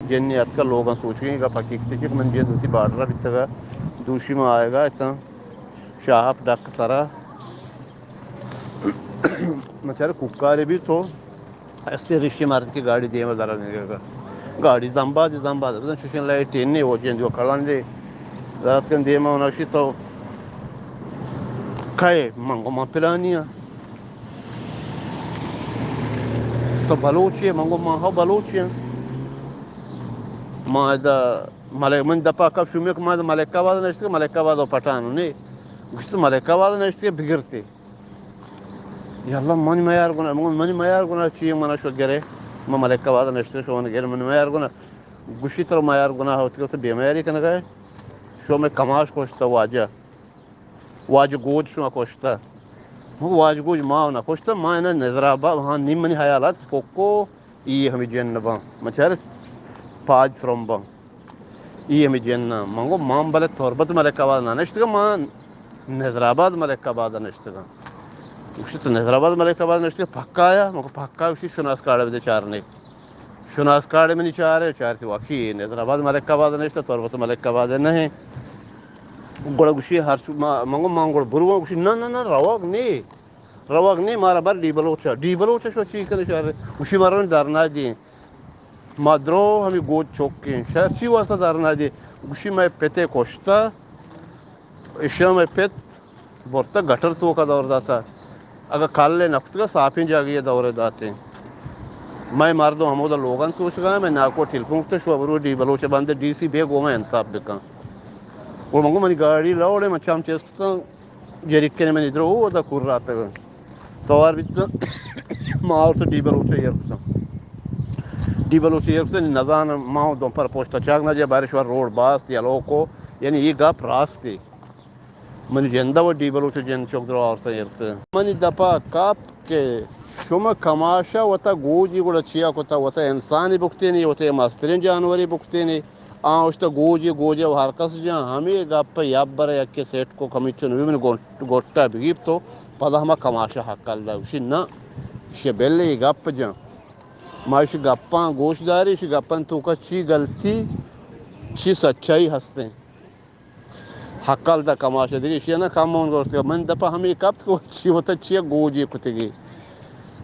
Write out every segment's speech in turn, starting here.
جن ات کا لوگ سوچیں گا حقیقت من جن ہوتی باڈر بتگا دوشی میں آئے گا اتنا شاپ ڈک سرا مچار ککار بھی تو اس پہ رشی مارت کی گاڑی دے ذرا نہیں گا گاڑی زمباد شوشن لائٹ وہ کھڑا دے رات کن دے مناشی تو کھائے منگو ماں پلانیاں تو بلوچی منگو ماں ہو بلوچی ماں من دپا کب شمیک ماں ملک آباد نشتے ملک آباد و پٹھان نہیں گوشت ملک آباد نشتے بگرتے یاللہ من میار گنا چی منش گرے ملک آباد نشتے شون گر من میار گنا گوشی تر میار گنا ہوتی تو بیماری کن گئے شو میں کماش کوشتا واجہ گود شو کوشتا واج گوج ماں نہ خوشتا ماں نظر آباد وہاں نیم منی حیالات کوکو ای ہمیں جن با مچھر پاج فرم با ای ہمیں جن منگو ماں بلے توربت ملک آباد نشتے ماں نظر آباد ملک آباد نشتے تو نظر آباد ملک آباد نشتے پکا آیا مگر پکا اسی شناس کاڑے بدے چارنے شناس کاڑے میں نہیں چار سے واقعی نظر آباد ملک آباد نشتے توربت ملک آباد نہیں گوڑا گوشی ہر منگو ماں گوڑا برو گوشی نہ رواق نہیں مارا بار ڈی بلوچا شو چی کنے شار گوشی مارا درنا دی مادرو ہمیں گود چوکیں شہر چی واسطہ دارنا دی گوشی میں پیتے کوشتا اشیاء میں پیت بورتا گٹر تو کا دور داتا اگر کھال لے نفس کا صافیں جاگی دورے داتے میں مردوں ہمودہ لوگان سوچ گا میں ناکو ٹھلپونکتا شو ابرو ڈی بلوچا باندے ڈی سی بے گو میں انصاف بکا اور منگو منی گاڑی لاؤڑے میں چام چیستا جریکنے میں ادھر ہو دا کور رہا تھا سوار بیتا ماں تو ڈی بلوچا یرکتا ڈی بلوچا یرکتا نزان ماں دو پر پوچھتا چاک نجا بارشوار روڈ باس تیا لوکو یعنی یہ گاپ راستے منی جندہ و ڈی بلوچا جن چوک درو آرسا یرکتا منی دپا کاپ کے شما کماشا وطا گوجی گوڑا چیا کتا وطا انسانی بکتے نہیں وطا مسترین جانوری بکتے نہیں آوشتا گوجی و حرکس جان ہمیں گپ یاب برا یکی سیٹ کو کمیچن ہوئی من گوٹا بگیب تو پدا ہما کماشا حق کل دا وشی نا شی بیلے گپ جان ما اسی گپاں گوش داری اسی گپاں تو کا چی غلطی چی سچائی ہستے حقال دا کماشا دیگه اشیا نا کامون گوشتا من دپا ہمیں کب کو چی ہوتا چی گوجی کتگی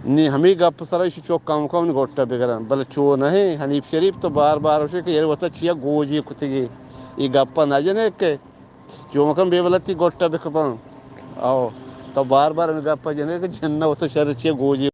نی ہمیں گپ سر اسی چوک کام کام گوٹا بگران بل چو نہیں حنیف شریف تو بار بار اسے کہ یہ ہوتا چی گوجی کتگی یہ گپا نہ جنے کہ جو مکم بے بلتی گوٹا بکبان آو تو بار بار ہمیں گپا جنے کہ جنہ ہوتا شر چی گوجی